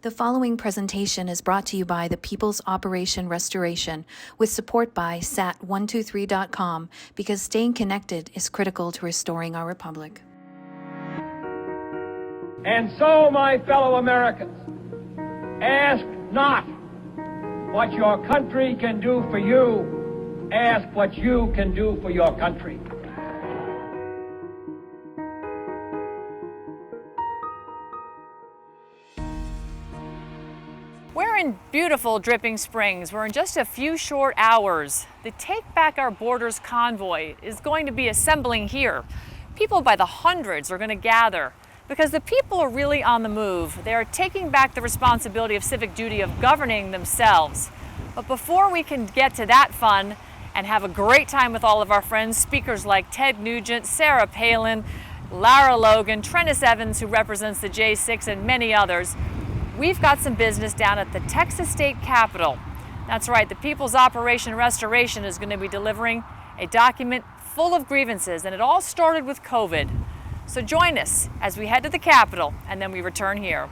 The following presentation is brought to you by the People's Operation Restoration with support by sat123.com because staying connected is critical to restoring our republic. And so, my fellow Americans, ask not what your country can do for you, ask what you can do for your country. We're in beautiful Dripping Springs, where in just a few short hours, the Take Back Our Borders convoy is going to be assembling here. People by the hundreds are going to gather because the people are really on the move. They are taking back the responsibility of civic duty of governing themselves. But before we can get to that fun and have a great time with all of our friends, speakers like Ted Nugent, Sarah Palin, Lara Logan, Trennis Evans, who represents the J6, and many others, we've got some business down at the Texas State Capitol. That's right, the People's Operation Restoration is going to be delivering a document full of grievances, and it all started with COVID. So join us as we head to the Capitol, and then we return here.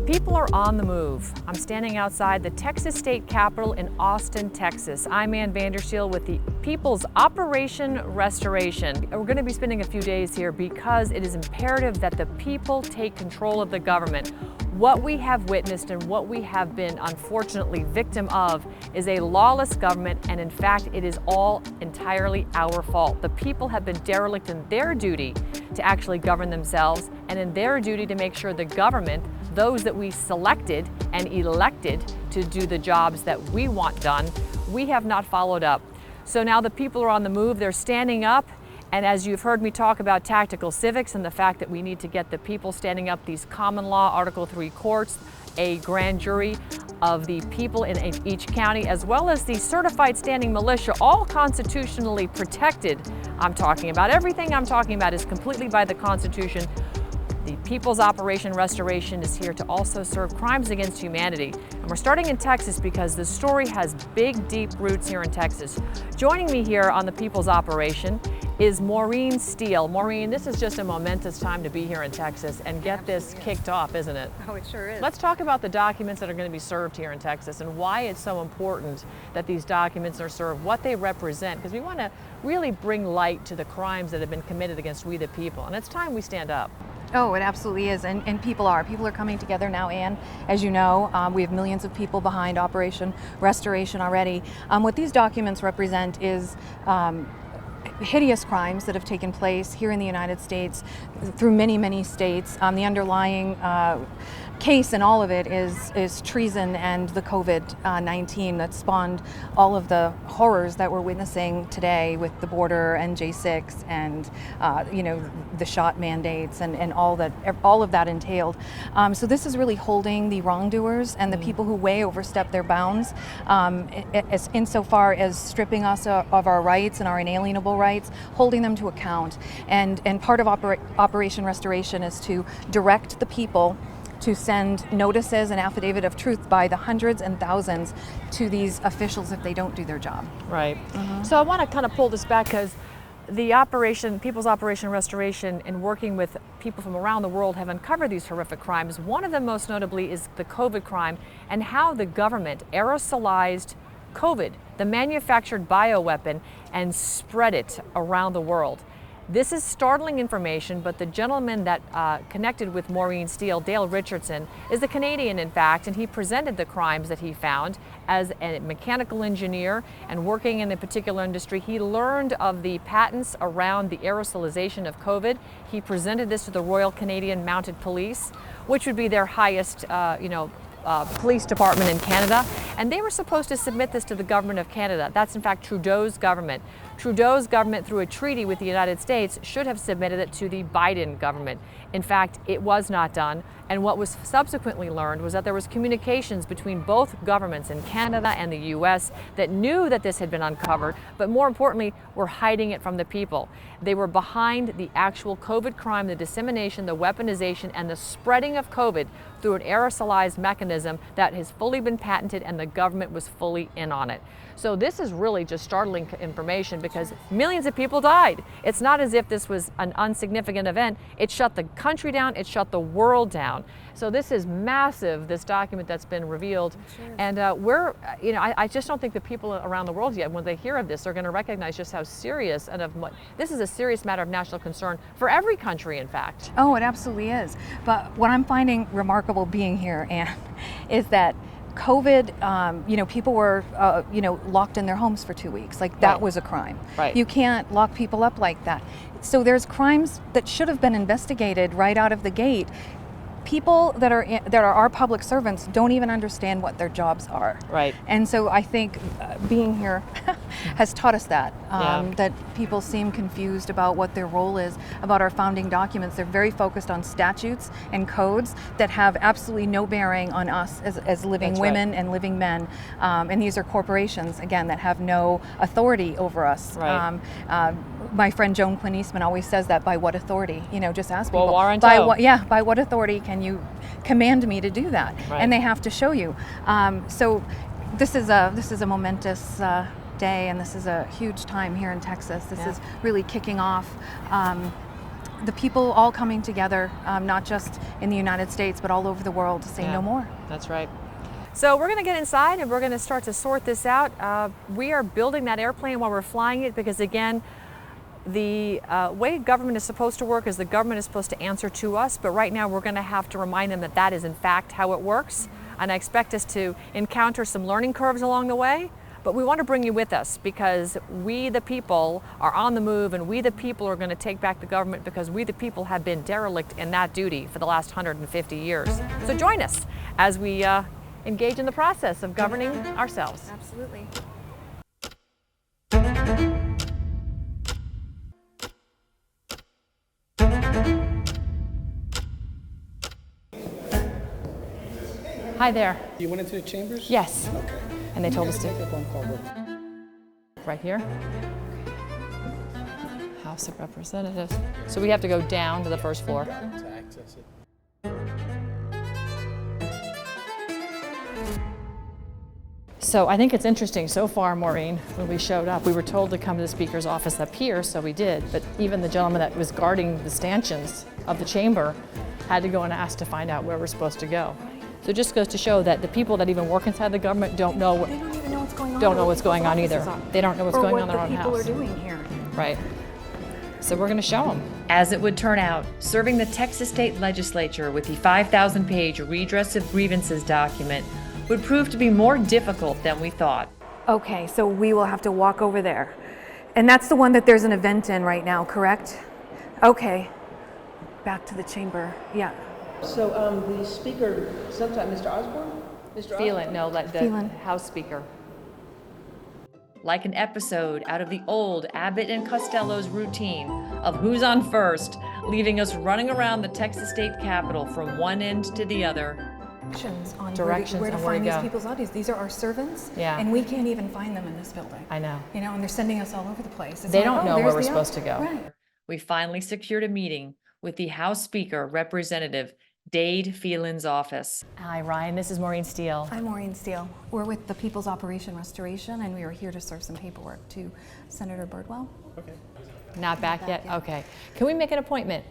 People are on the move. I'm standing outside the Texas State Capitol in Austin, Texas. I'm Ann Vandershiel with the People's Operation Restoration. And we're going to be spending a few days here because it is imperative that the people take control of the government. What we have witnessed and what we have been unfortunately victim of is a lawless government, and in fact it is all entirely our fault. The people have been derelict in their duty to actually govern themselves and in their duty to make sure the government, those that we selected and elected to do the jobs that we want done, we have not followed up. So now the people are on the move, they're standing up, and as you've heard me talk about tactical civics and the fact that we need to get the people standing up, these common law Article 3 courts, a grand jury of the people in each county, as well as the certified standing militia, all constitutionally protected. I'm talking about everything I'm talking about is completely by the Constitution. The People's Operation Restoration is here to also serve crimes against humanity. And we're starting in Texas because the story has big, deep roots here in Texas. Joining me here on the People's Operation is Maureen Steele. Maureen, this is just a momentous time to be here in Texas and get this kicked off, isn't it? Oh, it sure is. Let's talk about the documents that are going to be served here in Texas and why it's so important that these documents are served, what they represent, because we want to really bring light to the crimes that have been committed against we the people. And it's time we stand up. Oh, it absolutely is, and people are coming together now, Ann. As you know, we have millions of people behind Operation Restoration already. What these documents represent is hideous crimes that have taken place here in the United States through many, many states. The underlying case in all of it is treason and the COVID-19 that spawned all of the horrors that we're witnessing today with the border and J6 and the shot mandates and all of that entailed. So this is really holding the wrongdoers and the people who way overstep their bounds, insofar as stripping us of our rights and our inalienable rights, holding them to account. And part of Operation Restoration is to direct the people to send notices and affidavit of truth by the hundreds and thousands to these officials if they don't do their job. Right. So I want to kind of pull this back because the People's Operation Restoration, in working with people from around the world, have uncovered these horrific crimes. One of them, most notably, is the COVID crime and how the government aerosolized COVID, the manufactured bioweapon, and spread it around the world. This is startling information, but the gentleman that connected with Maureen Steele, Dale Richardson, is a Canadian, in fact, and he presented the crimes that he found as a mechanical engineer and working in a particular industry. He learned of the patents around the aerosolization of COVID. He presented this to the Royal Canadian Mounted Police, which would be their highest, police department in Canada, and they were supposed to submit this to the government of Canada. That's in fact Trudeau's government. Trudeau's government, through a treaty with the United States, should have submitted it to the Biden government. In fact, it was not done, and what was subsequently learned was that there was communications between both governments in Canada and the US that knew that this had been uncovered, but more importantly, were hiding it from the people. They were behind the actual COVID crime, the dissemination, the weaponization, and the spreading of COVID through an aerosolized mechanism that has fully been patented and the government was fully in on it. So this is really just startling information because millions of people died. It's not as if this was an insignificant event. It shut the country down, it shut the world down. So this is massive, this document that's been revealed. Sure. And I just don't think the people around the world yet, when they hear of this, are going to recognize just how serious and this is a serious matter of national concern for every country, in fact. Oh, it absolutely is. But what I'm finding remarkable being here, Anne, is that COVID, people were, locked in their homes for 2 weeks. Like that was a crime. Right. You can't lock people up like that. So there's crimes that should have been investigated right out of the gate. People that are our public servants don't even understand what their jobs are. Right. And so I think being here has taught us that, that people seem confused about what their role is, about our founding documents. They're very focused on statutes and codes that have absolutely no bearing on us as living That's women right. and living men. And these are corporations, again, that have no authority over us. Right. My friend Joan Quinn Eastman always says that, by what authority? Just ask people. By what authority can you command me to do that? Right. And they have to show you. So this is a momentous day, and this is a huge time here in Texas. This is really kicking off the people all coming together, not just in the United States, but all over the world to say no more. That's right. So we're going to get inside and we're going to start to sort this out. We are building that airplane while we're flying it because, again, the way government is supposed to work is the government is supposed to answer to us, but right now we're going to have to remind them that that is in fact how it works. And I expect us to encounter some learning curves along the way, but we want to bring you with us because we the people are on the move, and we the people are going to take back the government because we the people have been derelict in that duty for the last 150 years. So join us as we engage in the process of governing ourselves. Absolutely. Hi there. You went into the chambers? Yes. Okay. And they told us to. Make a phone call. Right here. House of Representatives. So we have to go down to the first floor. To access it. So I think it's interesting so far, Maureen, when we showed up, we were told to come to the Speaker's office up here, so we did. But even the gentleman that was guarding the stanchions of the chamber had to go and ask to find out where we're supposed to go. So it just goes to show that the people that even work inside the government don't know They don't even know what's going on. don't know what's going on either. They don't know what's going on in their own house. Or what the people house. are doing here. Right. So we're going to show them. As it would turn out, serving the Texas State Legislature with the 5,000-page Redress of Grievances document would prove to be more difficult than we thought. Okay, so we will have to walk over there. And that's the one that there's an event in right now, correct? Okay. Back to the chamber. Yeah. So the speaker, sometime, Mr. Osborne? Mr. Phelan, no, like the Phelan. House Speaker. Like an episode out of the old Abbott and Costello's routine of who's on first, leaving us running around the Texas State Capitol from one end to the other. Directions where to on find go. these people's bodies. These are our servants, Yeah. and we can't even find them in this building. I know. And they're sending us all over the place. It's They like, don't know there's where we're the supposed to go. Right. We finally secured a meeting with the House Speaker, Representative Dade Phelan's office. Hi, Ryan. This is Maureen Steele. I'm Maureen Steele. We're with the People's Operation Restoration, and we are here to serve some paperwork to Senator Birdwell. Okay. Not back yet? Okay. Can we make an appointment?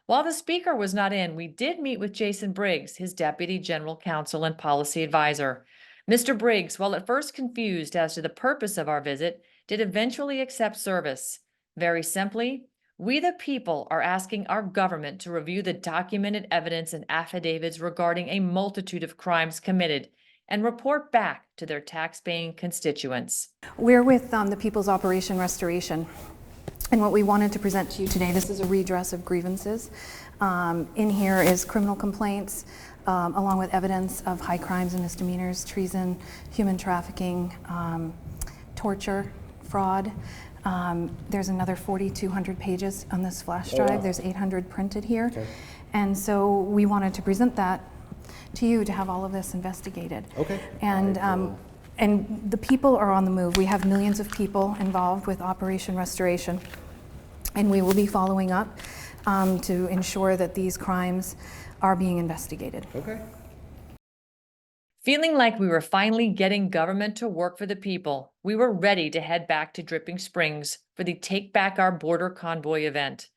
While the Speaker was not in, we did meet with Jason Briggs, his Deputy General Counsel and Policy Advisor. Mr. Briggs, while at first confused as to the purpose of our visit, did eventually accept service. Very simply, we the people are asking our government to review the documented evidence and affidavits regarding a multitude of crimes committed and report back to their tax-paying constituents. We're with the People's Operation Restoration. And what we wanted to present to you today, this is a redress of grievances. In here is criminal complaints, along with evidence of high crimes and misdemeanors, treason, human trafficking, torture, fraud. There's another 4,200 pages on this flash drive. Wow. There's 800 printed here. Okay. And so we wanted to present that to you to have all of this investigated. Okay. And the people are on the move. We have millions of people involved with Operation Restoration, and we will be following up to ensure that these crimes are being investigated. Okay. Feeling like we were finally getting government to work for the people, we were ready to head back to Dripping Springs for the Take Back Our Border Convoy event.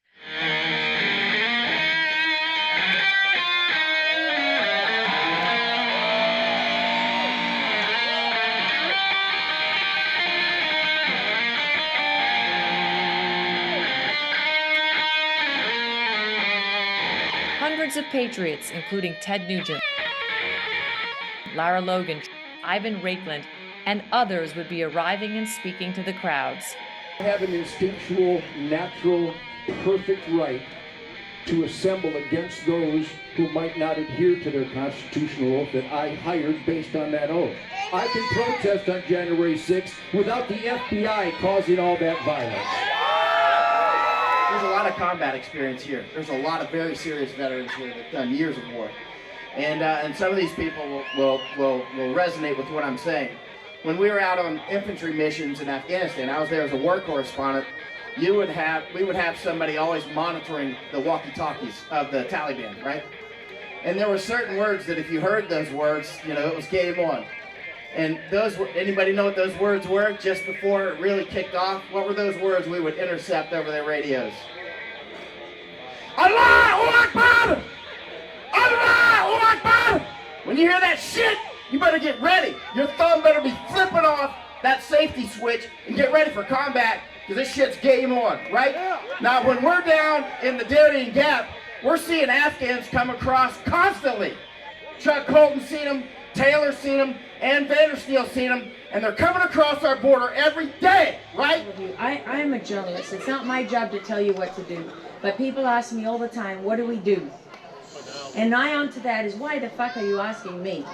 Hundreds of patriots, including Ted Nugent, Lara Logan, Ivan Rakeland, and others would be arriving and speaking to the crowds. I have an instinctual, natural, perfect right to assemble against those who might not adhere to their constitutional oath that I hired based on that oath. I can protest on January 6th without the FBI causing all that violence. There's a lot of combat experience here. There's a lot of very serious veterans here that've done years of war. And some of these people will resonate with what I'm saying. When we were out on infantry missions in Afghanistan, I was there as a war correspondent. We would have somebody always monitoring the walkie-talkies of the Taliban, right? And there were certain words that if you heard those words, you know, it was game on. And those were, anybody know what those words were just before it really kicked off? What were those words we would intercept over their radios? Allahu Akbar! Allahu Akbar! When you hear that shit, you better get ready. Your thumb better be flipping off that safety switch and get ready for combat, because this shit's game on, right? Now, when we're down in the Darien Gap, we're seeing Afghans come across constantly. Chuck Colton's seen them, Taylor's seen them, and Vandersteel's seen them, and they're coming across our border every day, right? I am a journalist. It's not my job to tell you what to do. But people ask me all the time, what do we do? And my answer to that is, why the fuck are you asking me?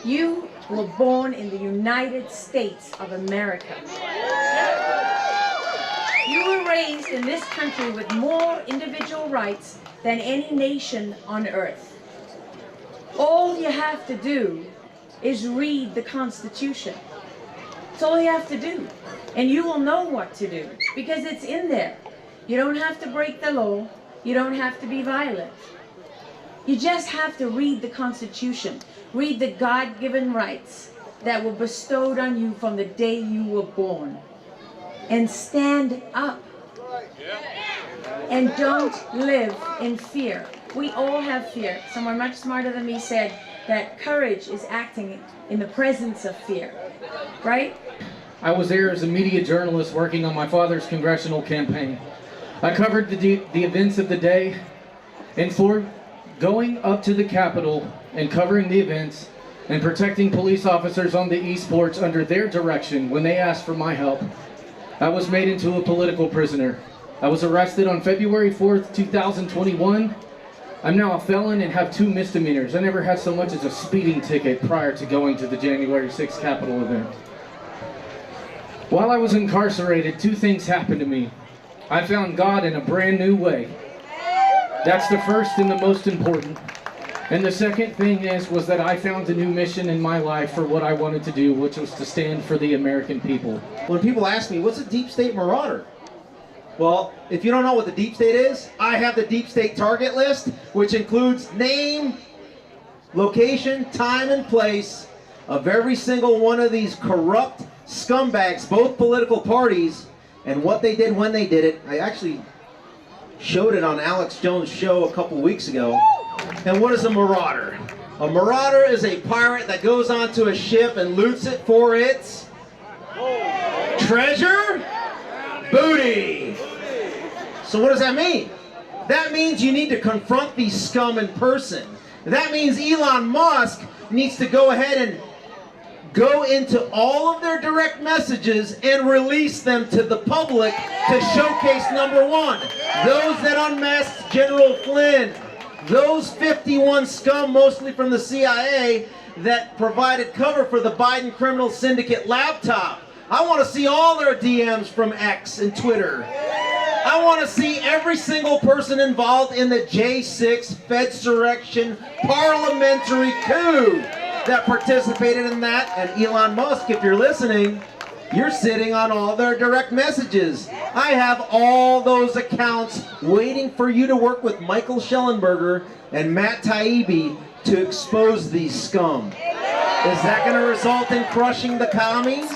You were born in the United States of America. You were raised in this country with more individual rights than any nation on earth. All you have to do is read the Constitution. That's all you have to do. And you will know what to do, because it's in there. You don't have to break the law. You don't have to be violent. You just have to read the Constitution. Read the God-given rights that were bestowed on you from the day you were born. And stand up. And don't live in fear. We all have fear. Someone much smarter than me said that courage is acting in the presence of fear. Right? I was there as a media journalist working on my father's congressional campaign. I covered the events of the day, and for going up to the Capitol and covering the events and protecting police officers on the East Porch under their direction when they asked for my help, I was made into a political prisoner. I was arrested on February 4th, 2021. I'm now a felon and have 2 misdemeanors. I never had so much as a speeding ticket prior to going to the January 6th Capitol event. While I was incarcerated, 2 things happened to me. I found God in a brand new way. That's the first and the most important. And the second thing was that I found a new mission in my life for what I wanted to do, which was to stand for the American people. When people ask me, what's a deep state marauder? Well, if you don't know what the deep state is, I have the deep state target list, which includes name, location, time, and place of every single one of these corrupt scumbags, both political parties, and what they did when they did it. I actually showed it on Alex Jones' show a couple weeks ago. And what is a marauder? A marauder is a pirate that goes onto a ship and loots it for its treasure, booty. So what does that mean? That means you need to confront these scum in person. That means Elon Musk needs to go ahead and go into all of their direct messages and release them to the public to showcase number 1. Those that unmasked General Flynn, those 51 scum, mostly from the CIA, that provided cover for the Biden criminal syndicate laptop. I want to see all their DMs from X and Twitter. I want to see every single person involved in the J6 Fedsurrection parliamentary coup that participated in that. And Elon Musk, if you're listening, you're sitting on all their direct messages. I have all those accounts waiting for you to work with Michael Schellenberger and Matt Taibbi to expose these scum. Is that going to result in crushing the commies?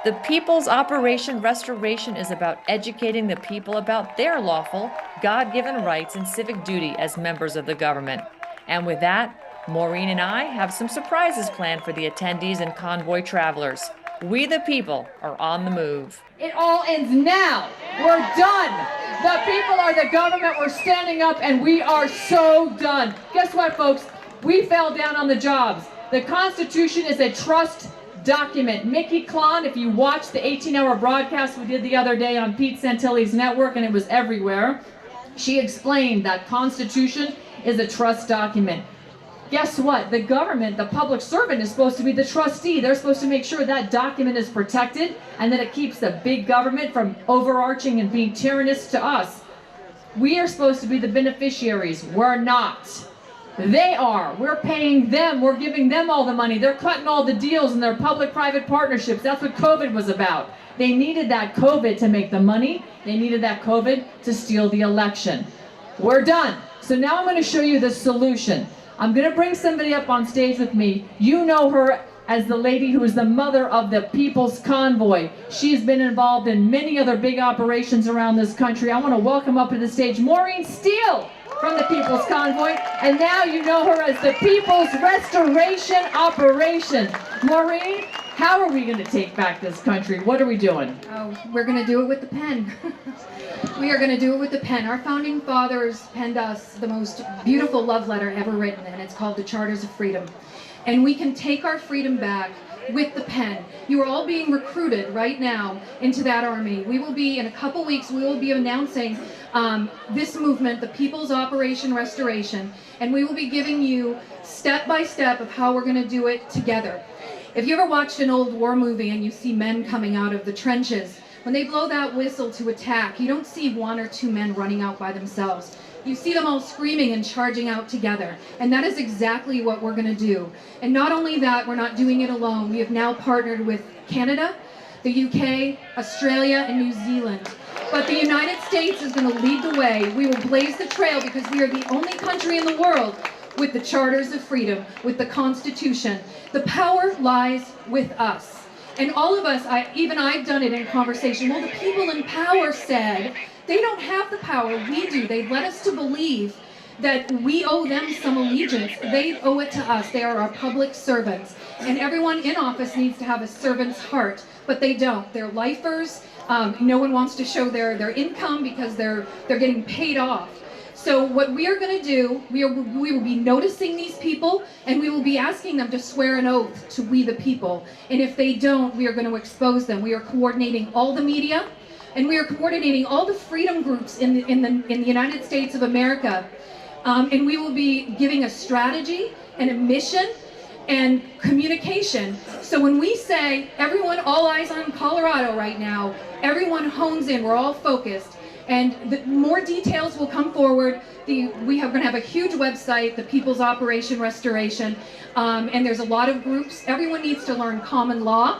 The People's Operation Restoration is about educating the people about their lawful, God-given rights and civic duty as members of the government. And with that, Maureen and I have some surprises planned for the attendees and convoy travelers. We the people are on the move. It all ends now. We're done. The people are the government. We're standing up and we are so done. Guess what, folks? We fell down on the jobs. The Constitution is a trust document. Mickey Klon, if you watched the 18-hour broadcast we did the other day on Pete Santilli's network, and it was everywhere, she explained that Constitution is a trust document. Guess what? The government, the public servant, is supposed to be the trustee. They're supposed to make sure that document is protected and that it keeps the big government from overarching and being tyrannous to us. We are supposed to be the beneficiaries. We're not. They are. We're paying them. We're giving them all the money. They're cutting all the deals in their public-private partnerships. That's what COVID was about. They needed that COVID to make the money. They needed that COVID to steal the election. We're done. So now I'm going to show you the solution. I'm going to bring somebody up on stage with me. You know her as the lady who is the mother of the People's Convoy. She's been involved in many other big operations around this country. I want to welcome up to the stage Maureen Steele from the People's Convoy. And now you know her as the People's Restoration Operation. Maureen, how are we going to take back this country? What are we doing? Oh, we're going to do it with the pen. We are going to do it with the pen. Our founding fathers penned us the most beautiful love letter ever written, and it's called the Charters of Freedom. And we can take our freedom back with the pen. You are all being recruited right now into that army. We will be, in a couple weeks, we will be announcing this movement, the People's Operation Restoration, and we will be giving you step by step of how we're going to do it together. If you ever watched an old war movie and you see men coming out of the trenches, when they blow that whistle to attack, you don't see one or two men running out by themselves. You see them all screaming and charging out together. And that is exactly what we're going to do. And not only that, we're not doing it alone. We have now partnered with Canada, the UK, Australia, and New Zealand. But the United States is going to lead the way. We will blaze the trail because we are the only country in the world with the Charters of Freedom, with the Constitution. The power lies with us. And all of us, I've done it in conversation. Well, the people in power said they don't have the power. We do. They led us to believe that we owe them some allegiance. They owe it to us. They are our public servants. And everyone in office needs to have a servant's heart, but they don't. They're lifers. No one wants to show their income because they're getting paid off. So what we are going to do, we will be noticing these people, and we will be asking them to swear an oath to we the people. And if they don't, we are going to expose them. We are coordinating all the media, and we are coordinating all the freedom groups in the United States of America. And we will be giving a strategy and a mission and communication. So when we say, everyone, all eyes on Colorado right now, everyone hones in, we're all focused. And more details will come forward. We are going to have a huge website, the People's Operation Restoration, and there's a lot of groups. Everyone needs to learn common law,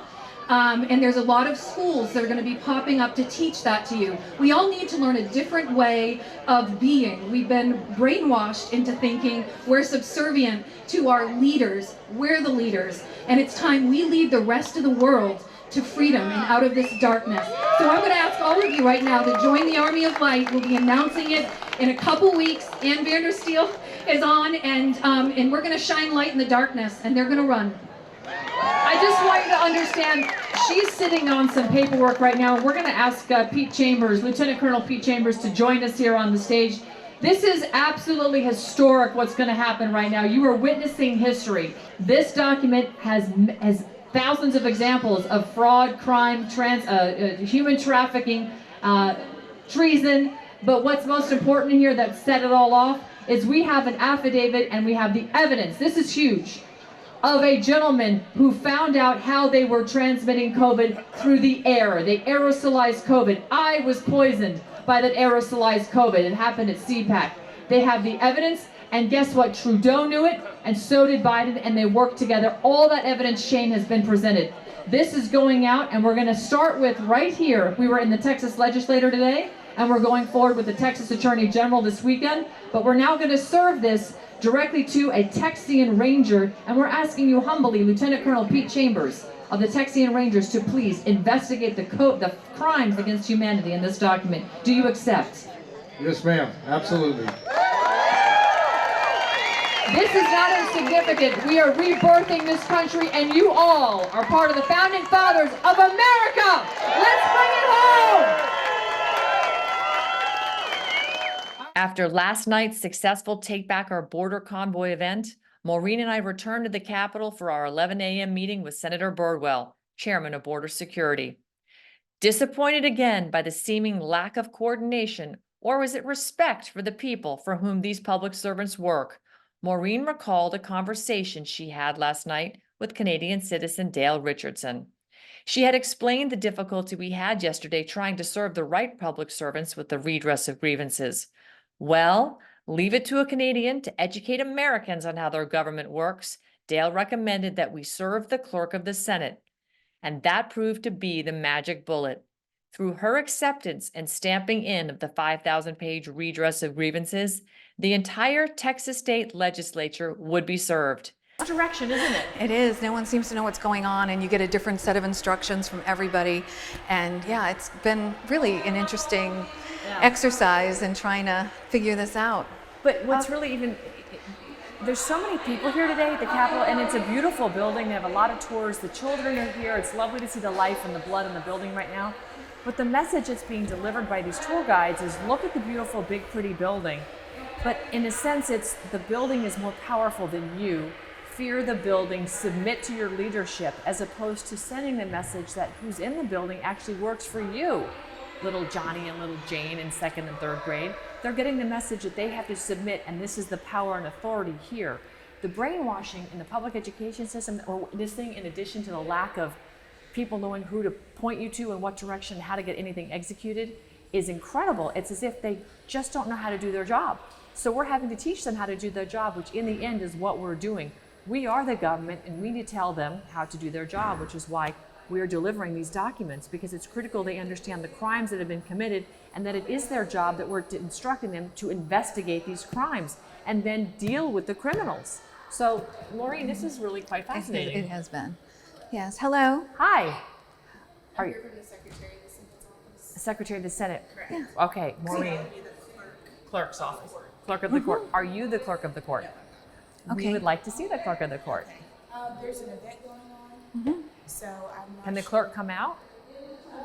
and there's a lot of schools that are going to be popping up to teach that to you. We all need to learn a different way of being. We've been brainwashed into thinking we're subservient to our leaders. We're the leaders, and it's time we lead the rest of the world to freedom and out of this darkness. So I'm going to ask all of you right now to join the Army of Light. We'll be announcing it in a couple weeks. Ann Vandersteel is on, and we're going to shine light in the darkness, and they're going to run. I just want you to understand, she's sitting on some paperwork right now. We're going to ask Pete Chambers, Lieutenant Colonel Pete Chambers, to join us here on the stage. This is absolutely historic what's going to happen right now. You are witnessing history. This document has thousands of examples of fraud, crime, human trafficking, treason. But what's most important here that set it all off is we have an affidavit and we have the evidence. This is huge. Of a gentleman who found out how they were transmitting COVID through the air. They aerosolized COVID. I was poisoned by that aerosolized COVID. It happened at CPAC. They have the evidence. And guess what? Trudeau knew it, and so did Biden, and they worked together. All that evidence, Shane, has been presented. This is going out, and we're going to start with right here. We were in the Texas legislature today, and we're going forward with the Texas Attorney General this weekend. But we're now going to serve this directly to a Texian Ranger, and we're asking you humbly, Lieutenant Colonel Pete Chambers of the Texian Rangers, to please investigate the crimes against humanity in this document. Do you accept? Yes, ma'am. Absolutely. This is not insignificant. We are rebirthing this country, and you all are part of the founding fathers of America. Let's bring it home. After last night's successful Take Back Our Border Convoy event, Maureen and I returned to the Capitol for our 11 a.m. meeting with Senator Birdwell, Chairman of Border Security. Disappointed again by the seeming lack of coordination, or was it respect for the people for whom these public servants work, Maureen recalled a conversation she had last night with Canadian citizen Dale Richardson. She had explained the difficulty we had yesterday trying to serve the right public servants with the redress of grievances. Well, leave it to a Canadian to educate Americans on how their government works. Dale recommended that we serve the clerk of the Senate, and that proved to be the magic bullet. Through her acceptance and stamping in of the 5,000-page redress of grievances, the entire Texas state legislature would be served. Direction, isn't it? It is. No one seems to know what's going on, and you get a different set of instructions from everybody. And yeah, it's been really an interesting exercise in trying to figure this out. But what's really even, there's so many people here today at the Capitol, and it's a beautiful building. They have a lot of tours. The children are here. It's lovely to see the life and the blood in the building right now. But the message that's being delivered by these tour guides is look at the beautiful, big, pretty building. But in a sense, it's the building is more powerful than you. Fear the building, submit to your leadership, as opposed to sending the message that who's in the building actually works for you. Little Johnny and little Jane in 2nd and 3rd grade, they're getting the message that they have to submit, and this is the power and authority here. The brainwashing in the public education system, or this thing, in addition to the lack of people knowing who to point you to and what direction, how to get anything executed, is incredible. It's as if they just don't know how to do their job. So we're having to teach them how to do their job, which in the end is what we're doing. We are the government, and we need to tell them how to do their job, which is why we are delivering these documents, because it's critical they understand the crimes that have been committed, and that it is their job that we're instructing them to investigate these crimes and then deal with the criminals. So, Maureen, this is really quite fascinating. It has been. Yes. Hello. Hi. Are you the Secretary of the Senate's office? Secretary of the Senate? Correct. Yeah. Okay, Maureen. Clerk's office. Clerk of the court. Are you the clerk of the court? Okay. We would like to see the clerk of the court. There's an event going on, so I'm not Can the sure. clerk come out?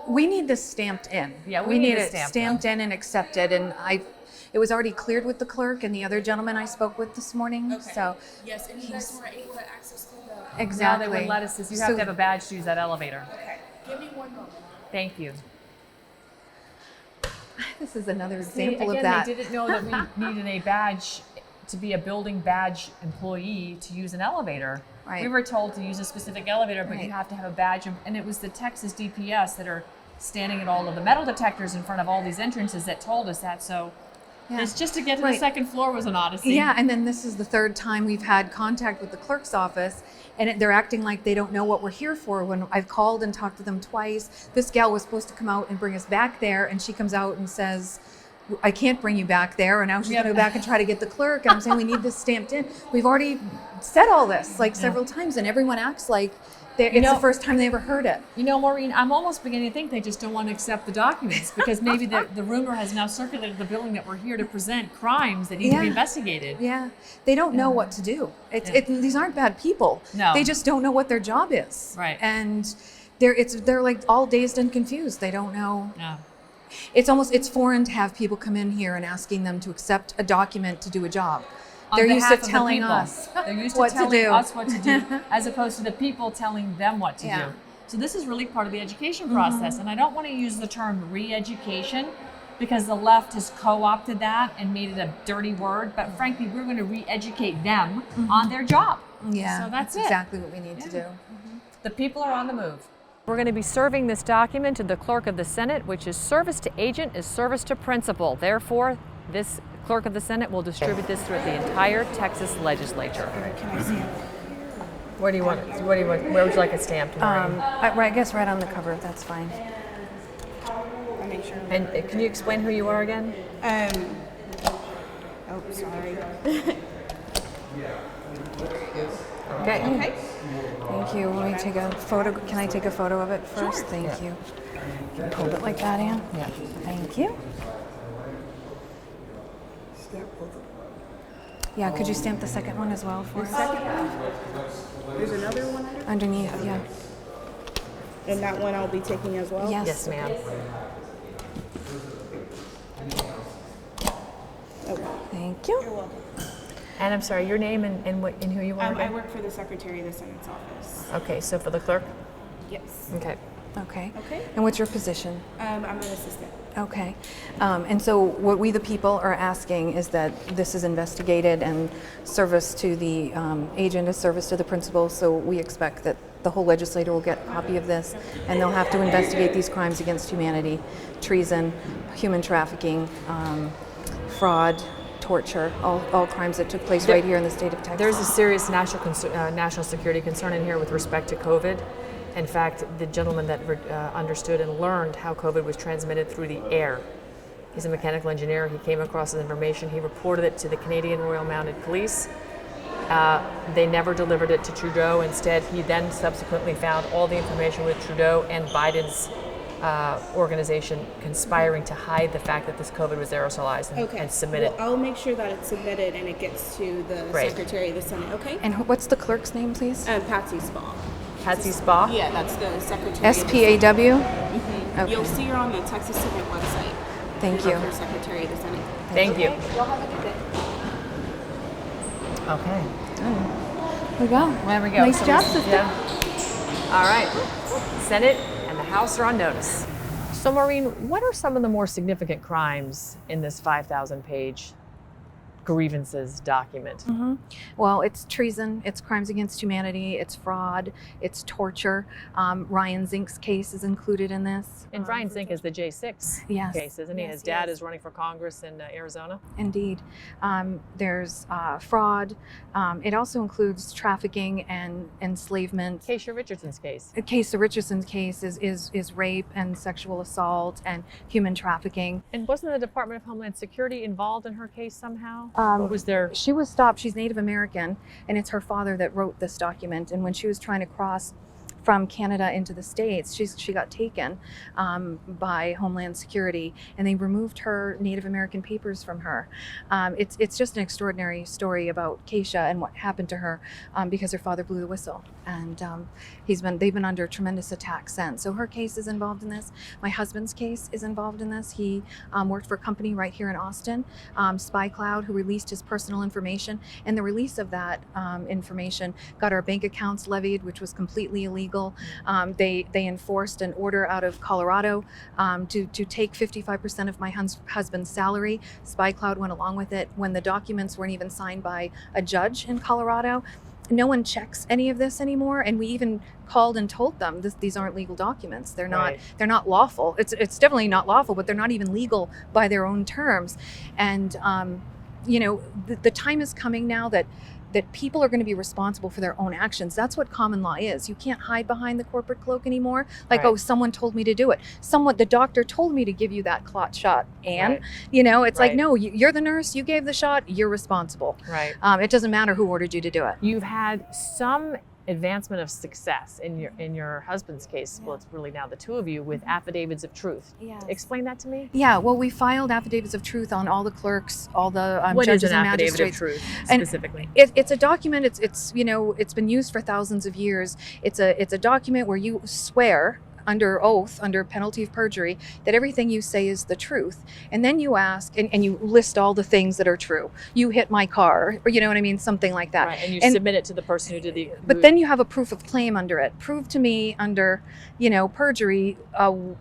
We need this stamped in. Yeah, we need it stamped in and accepted. And it was already cleared with the clerk and the other gentleman I spoke with this morning. Okay. So yes, and you guys weren't able to access to the. exactly. No, they wouldn't let us. You have to have a badge to use that elevator. Okay, give me 1 moment. Thank you. This is another See, example again, of that. they didn't know that we needed a badge to be a building badge employee to use an elevator. Right. We were told to use a specific elevator, but Right. you have to have a badge. And it was the Texas DPS that are standing at all of the metal detectors in front of all these entrances that told us that. So Yeah. it's just to get to Right. the 2nd floor was an odyssey. Yeah, and then this is the 3rd time we've had contact with the clerk's office, and they're acting like they don't know what we're here for. When I've called and talked to them twice, this gal was supposed to come out and bring us back there, and she comes out and says, I can't bring you back there, and now she's going to go back and try to get the clerk, and I'm saying we need this stamped in. We've already said all this like several times, and everyone acts like it's the first time they ever heard it. You know, Maureen, I'm almost beginning to think they just don't want to accept the documents, because maybe the rumor has now circulated the building that we're here to present crimes that need to be investigated. Yeah, they don't know what to do. These aren't bad people. No. They just don't know what their job is. Right. And they're like all dazed and confused. They don't know. Yeah. It's foreign to have people come in here and asking them to accept a document to do a job. On They're used to behalf of the telling people. us They're used what to telling to do. us what to do, as opposed to the people telling them what to Yeah. do. So this is really part of the education process. And I don't want to use the term re-education, because the left has co-opted that and made it a dirty word. But frankly, we're going to re-educate them on their job. Yeah, So that's it. exactly what we need to do. The people are on the move. We're going to be serving this document to the clerk of the Senate, which is service to agent is service to principal. Therefore, this clerk of the Senate will distribute this throughout the entire Texas legislature. Can I see it? Where do you want it? Where would you like it stamped? Maureen? I guess right on the cover. That's fine. I'll make sure. And can you explain who you are again? Oh, sorry. Okay. Okay. Thank you. Let me take a photo. Can I take a photo of it first? Sure. Thank Yeah. you. Can you hold it like that, Anne? Yeah. Thank you. Yeah, could you stamp the second one as well for us? There's another one Underneath, yeah. and that one I'll be taking as well. Yes. Yes, ma'am. Thank you. You're welcome. And I'm sorry, your name and who you are I again? work for the Secretary of the Senate's office. Okay, so for the clerk? Yes. Okay. Okay. Okay. And what's your position? I'm an assistant. Okay. And so what we the people are asking is that this is investigated and service to the agent is service to the principal. So we expect that the whole legislature will get a copy of this and they'll have to investigate these crimes against humanity, treason, human trafficking, fraud, torture, all crimes that took place right here in the state of Texas. There's a serious national security concern in here with respect to COVID. In fact, the gentleman that understood and learned how COVID was transmitted through the air. He's a mechanical engineer. He came across this information. He reported it to the Canadian Royal Mounted Police. They never delivered it to Trudeau. Instead, he then subsequently found all the information with Trudeau and Biden's organization conspiring to hide the fact that this COVID was aerosolized and submit it. I'll make sure that it's submitted and it gets to the Right. Secretary of the Senate. Okay. And what's the clerk's name, please? Patsy Spa. Patsy Spa? Yeah, that's the Secretary. SPAW? Okay. You'll see her on the Texas Senate website. Thank you. For Secretary of the Senate. Thank you. Y'all have a good day. Okay. There we go. There we go. Nice So job, we- sister. Yeah. All right. Senate and the House are on notice. So, Maureen, what are some of the more significant crimes in this 5,000-page grievances document? Well, it's treason, it's crimes against humanity, it's fraud, it's torture. Ryan Zink's case is included in this. And Ryan Zink is the J6 Yes. case, isn't he? Yes, His dad yes. is running for Congress in Arizona. Indeed. There's fraud. It also includes trafficking and enslavement. Keisha Richardson's case. Keisha Richardson's case is rape and sexual assault and human trafficking. And wasn't the Department of Homeland Security involved in her case somehow? What was there? She was stopped. She's Native American, and it's her father that wrote this document. And when she was trying to cross from Canada into the States, she got taken by Homeland Security, and they removed her Native American papers from her. It's just an extraordinary story about Keisha and what happened to her because her father blew the whistle, and they've been under tremendous attack since. So her case is involved in this. My husband's case is involved in this. He worked for a company right here in Austin, Spy Cloud, who released his personal information, and the release of that information got our bank accounts levied, which was completely illegal. They enforced an order out of Colorado to take 55% of my husband's salary. Spy Cloud went along with it when the documents weren't even signed by a judge in Colorado. No one checks any of this anymore, and we even called and told them these aren't legal documents. They're not. Right. They're not lawful. It's definitely not lawful, but they're not even legal by their own terms. And the time is coming now that people are going to be responsible for their own actions. That's what common law is. You can't hide behind the corporate cloak anymore. Like, Right. oh, someone told me to do it. The doctor told me to give you that clot shot. And, Right. it's like, Right. no, you're the nurse, you gave the shot, you're responsible. Right. It doesn't matter who ordered you to do it. You've had some advancement of success in your husband's case. Well, it's really now the two of you with affidavits of truth. Yes. Explain that to me. Yeah, well, we filed affidavits of truth on all the clerks, all the What is judges an and affidavit of magistrates. truth And specifically? It's a document. It's been used for thousands of years. It's a document where you swear under oath, under penalty of perjury, that everything you say is the truth. And then you ask, and you list all the things that are true. You hit my car, or you know what I mean, something like that. Right, and you submit it to the person who did the. But then you have a proof of claim under it. Prove to me under, perjury,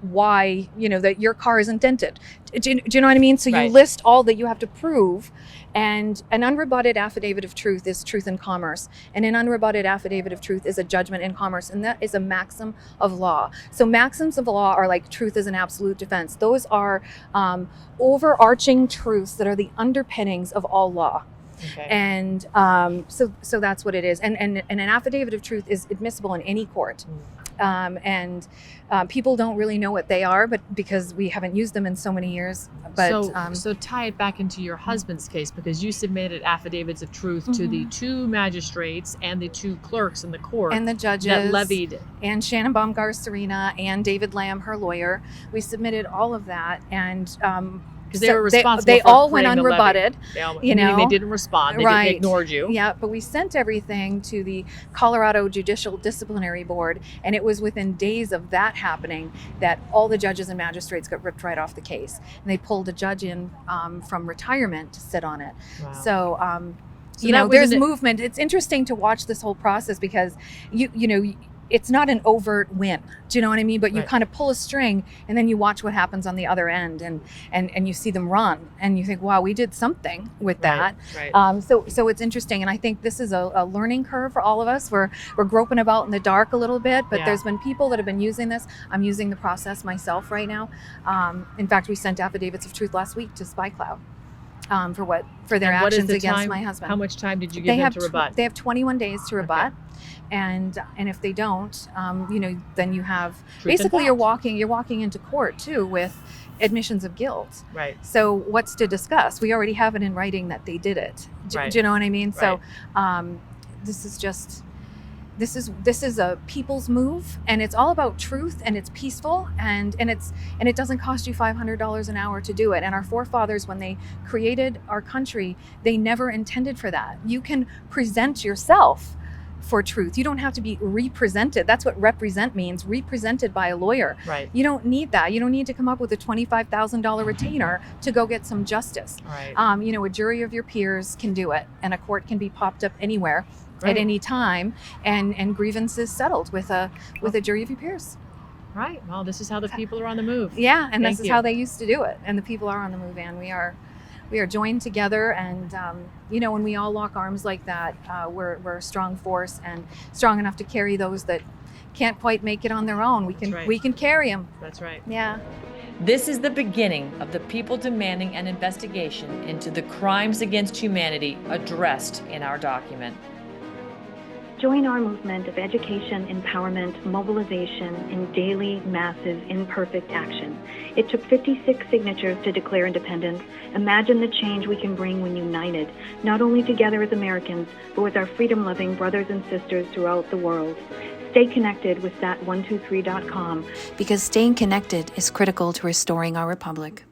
why, that your car isn't dented. Do you know what I mean? So you Right. list all that you have to prove, and an unrebutted affidavit of truth is truth in commerce. And an unrebutted affidavit of truth is a judgment in commerce, and that is a maxim of law. So maxims of law are like truth is an absolute defense. Those are overarching truths that are the underpinnings of all law. Okay. And so that's what it is. And an affidavit of truth is admissible in any court. and people don't really know what they are, but because we haven't used them in so many years. But so tie it back into your husband's case, because you submitted affidavits of truth to the 2 magistrates and the 2 clerks in the court and the judges that levied, and Shannon Baumgar-Serena and David Lamb, her lawyer. We submitted all of that, and because they were responsible. They for all went creating the unrebutted. levy. Meaning they didn't respond. They Right. ignored you. Yeah, but we sent everything to the Colorado Judicial Disciplinary Board, and it was within days of that happening that all the judges and magistrates got ripped right off the case, and they pulled a judge in from retirement to sit on it. Wow. So, So there's movement. It's interesting to watch this whole process because you know. It's not an overt win. Do you know what I mean? But you kind of pull a string and then you watch what happens on the other end, and you see them run and you think, wow, we did something with that. Right. So it's interesting. And I think this is a learning curve for all of us. We're groping about in the dark a little bit, but there's been people that have been using this. I'm using the process myself right now. In fact, we sent affidavits of truth last week to SpyCloud. For their actions against my husband. How much time did you give them to rebut? They have 21 days to rebut, and if they don't, then you have basically you're walking into court too with admissions of guilt. Right. So what's to discuss? We already have it in writing that they did it. Do you know what I mean? Right. So this is just. This is a people's move, and it's all about truth, and it's peaceful, and it doesn't cost you $500 an hour to do it. And our forefathers, when they created our country, they never intended for that. You can present yourself for truth. You don't have to be represented. That's what represent means, represented by a lawyer. Right. You don't need that. You don't need to come up with a $25,000 retainer to go get some justice. Right. A jury of your peers can do it, and a court can be popped up anywhere. At any time, and grievances settled with a jury of your peers. Right. Well, this is how the people are on the move. Yeah, and this is how they used to do it. And the people are on the move, and we are joined together. And when we all lock arms like that, we're a strong force and strong enough to carry those that can't quite make it on their own. We can carry them. That's right. Yeah. This is the beginning of the people demanding an investigation into the crimes against humanity addressed in our document. Join our movement of education, empowerment, mobilization, and daily, massive, imperfect action. It took 56 signatures to declare independence. Imagine the change we can bring when united, not only together as Americans, but with our freedom-loving brothers and sisters throughout the world. Stay connected with sat123.com. Because staying connected is critical to restoring our republic.